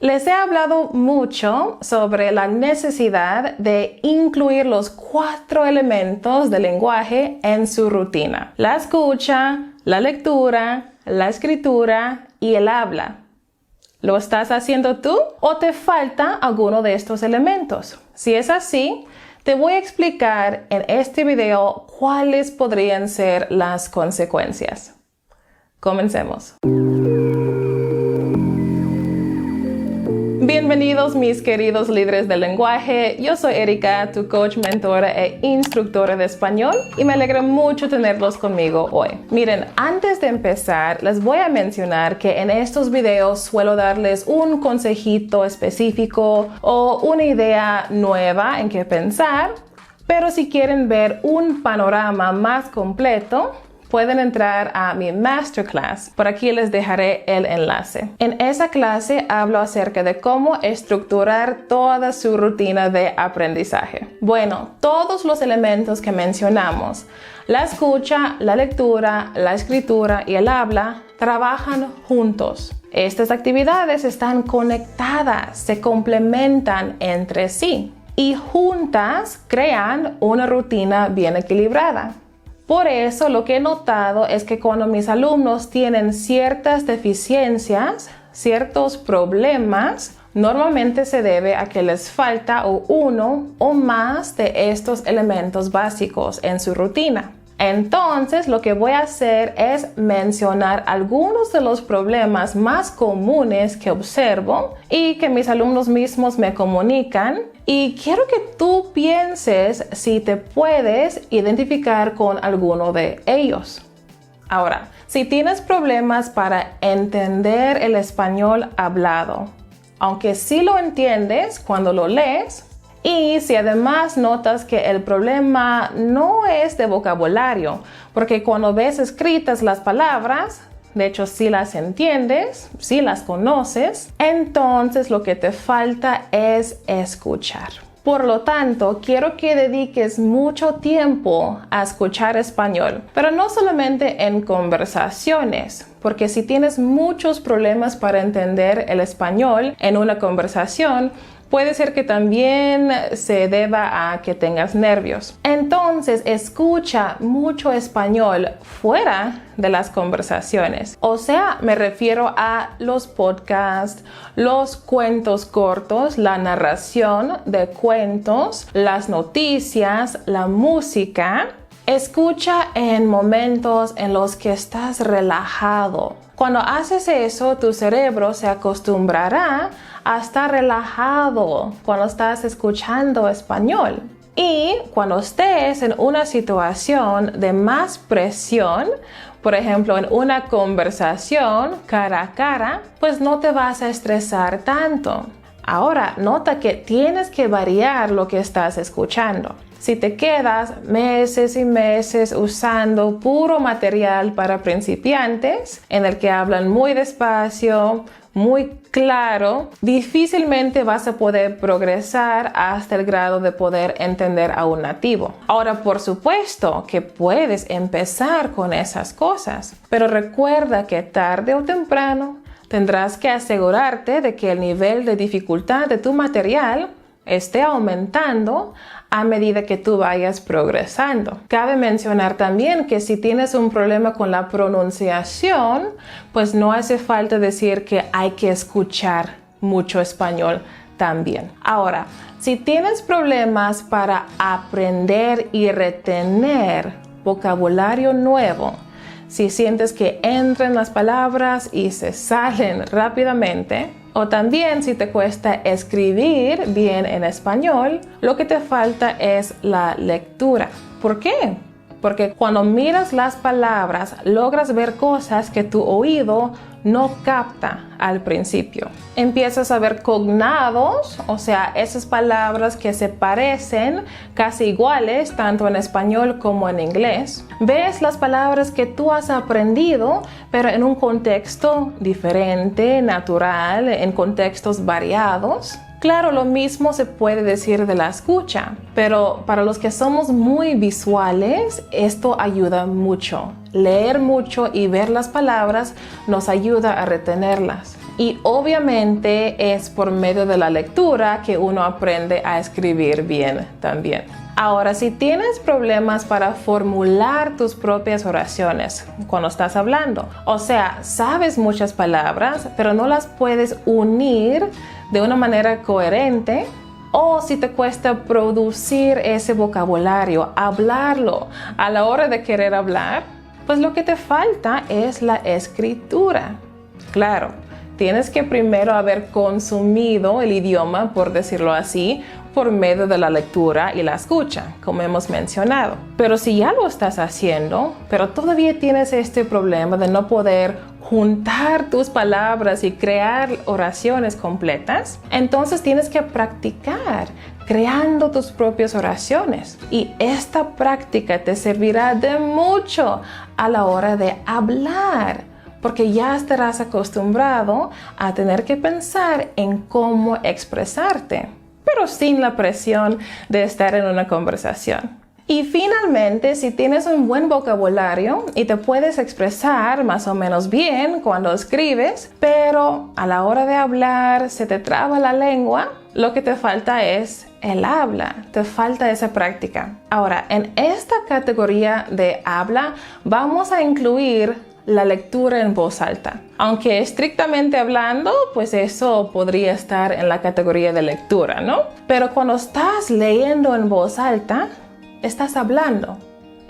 Les he hablado mucho sobre la necesidad de incluir los 4 elementos del lenguaje en su rutina: la escucha, la lectura, la escritura y el habla. ¿Lo estás haciendo tú o te falta alguno de estos elementos? Si es así, te voy a explicar en este video cuáles podrían ser las consecuencias. Comencemos. Bienvenidos mis queridos líderes del lenguaje. Yo soy Erika, tu coach, mentora e instructora de español, y me alegra mucho tenerlos conmigo hoy. Miren, antes de empezar, les voy a mencionar que en estos videos suelo darles un consejito específico o una idea nueva en qué pensar, pero si quieren ver un panorama más completo, pueden entrar a mi masterclass. Por aquí les dejaré el enlace. En esa clase hablo acerca de cómo estructurar toda su rutina de aprendizaje. Bueno, todos los elementos que mencionamos, la escucha, la lectura, la escritura y el habla, trabajan juntos. Estas actividades están conectadas, se complementan entre sí y juntas crean una rutina bien equilibrada. Por eso lo que he notado es que cuando mis alumnos tienen ciertas deficiencias, ciertos problemas, normalmente se debe a que les falta uno o más de estos elementos básicos en su rutina. Entonces, lo que voy a hacer es mencionar algunos de los problemas más comunes que observo y que mis alumnos mismos me comunican, y quiero que tú pienses si te puedes identificar con alguno de ellos. Ahora, si tienes problemas para entender el español hablado, aunque sí lo entiendes cuando lo lees, y si además notas que el problema no es de vocabulario, porque cuando ves escritas las palabras, de hecho sí las entiendes, sí las conoces, entonces lo que te falta es escuchar. Por lo tanto, quiero que dediques mucho tiempo a escuchar español, pero no solamente en conversaciones, porque si tienes muchos problemas para entender el español en una conversación, puede ser que también se deba a que tengas nervios. Entonces, escucha mucho español fuera de las conversaciones. O sea, me refiero a los podcasts, los cuentos cortos, la narración de cuentos, las noticias, la música. Escucha en momentos en los que estás relajado. Cuando haces eso, tu cerebro se acostumbrará a estar relajado cuando estás escuchando español. Y cuando estés en una situación de más presión, por ejemplo, en una conversación cara a cara, pues no te vas a estresar tanto. Ahora, nota que tienes que variar lo que estás escuchando. Si te quedas meses y meses usando puro material para principiantes, en el que hablan muy despacio, muy claro, difícilmente vas a poder progresar hasta el grado de poder entender a un nativo. Ahora, por supuesto que puedes empezar con esas cosas, pero recuerda que tarde o temprano tendrás que asegurarte de que el nivel de dificultad de tu material esté aumentando a medida que tú vayas progresando. Cabe mencionar también que si tienes un problema con la pronunciación, pues no hace falta decir que hay que escuchar mucho español también. Ahora, si tienes problemas para aprender y retener vocabulario nuevo, si sientes que entran las palabras y se salen rápidamente, o también si te cuesta escribir bien en español, lo que te falta es la lectura. ¿Por qué? Porque cuando miras las palabras, logras ver cosas que tu oído no capta al principio. Empiezas a ver cognados, o sea, esas palabras que se parecen casi iguales tanto en español como en inglés. Ves las palabras que tú has aprendido, pero en un contexto diferente, natural, en contextos variados. Claro, lo mismo se puede decir de la escucha, pero para los que somos muy visuales, esto ayuda mucho. Leer mucho y ver las palabras nos ayuda a retenerlas. Y obviamente es por medio de la lectura que uno aprende a escribir bien también. Ahora, si tienes problemas para formular tus propias oraciones cuando estás hablando, o sea, sabes muchas palabras, pero no las puedes unir de una manera coherente, o si te cuesta producir ese vocabulario, hablarlo a la hora de querer hablar, pues lo que te falta es la escritura. Claro, tienes que primero haber consumido el idioma, por decirlo así, por medio de la lectura y la escucha, como hemos mencionado. Pero si ya lo estás haciendo, pero todavía tienes este problema de no poder juntar tus palabras y crear oraciones completas, entonces tienes que practicar creando tus propias oraciones. Y esta práctica te servirá de mucho a la hora de hablar, porque ya estarás acostumbrado a tener que pensar en cómo expresarte, pero sin la presión de estar en una conversación. Y finalmente, si tienes un buen vocabulario y te puedes expresar más o menos bien cuando escribes, pero a la hora de hablar se te traba la lengua, lo que te falta es el habla, te falta esa práctica. Ahora, en esta categoría de habla vamos a incluir la lectura en voz alta. Aunque estrictamente hablando, pues eso podría estar en la categoría de lectura, ¿no? Pero cuando estás leyendo en voz alta, estás hablando.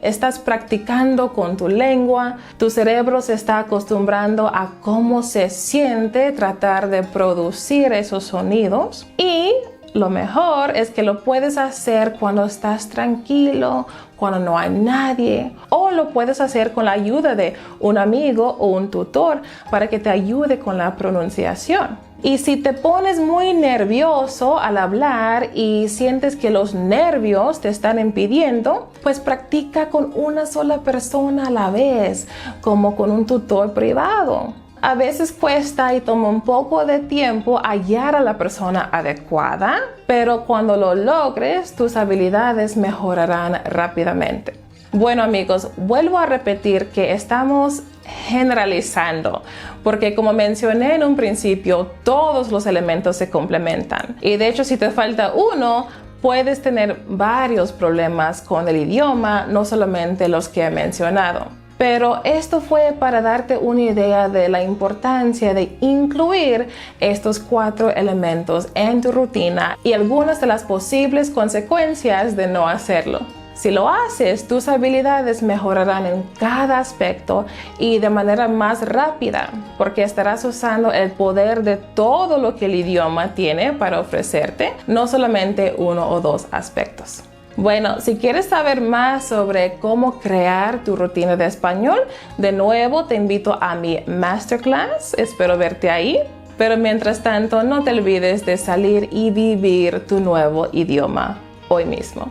Estás practicando con tu lengua, tu cerebro se está acostumbrando a cómo se siente tratar de producir esos sonidos, y lo mejor es que lo puedes hacer cuando estás tranquilo, cuando no hay nadie, o lo puedes hacer con la ayuda de un amigo o un tutor para que te ayude con la pronunciación. Y si te pones muy nervioso al hablar y sientes que los nervios te están impidiendo, pues practica con una sola persona a la vez, como con un tutor privado. A veces cuesta y toma un poco de tiempo hallar a la persona adecuada, pero cuando lo logres, tus habilidades mejorarán rápidamente. Bueno amigos, vuelvo a repetir que estamos generalizando, porque como mencioné en un principio, todos los elementos se complementan. Y de hecho, si te falta uno, puedes tener varios problemas con el idioma, no solamente los que he mencionado. Pero esto fue para darte una idea de la importancia de incluir estos 4 elementos en tu rutina y algunas de las posibles consecuencias de no hacerlo. Si lo haces, tus habilidades mejorarán en cada aspecto y de manera más rápida, porque estarás usando el poder de todo lo que el idioma tiene para ofrecerte, no solamente 1 o 2 aspectos. Bueno, si quieres saber más sobre cómo crear tu rutina de español, de nuevo te invito a mi masterclass. Espero verte ahí. Pero mientras tanto, no te olvides de salir y vivir tu nuevo idioma hoy mismo.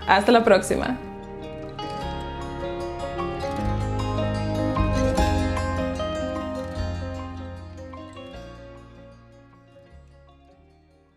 Hasta la próxima.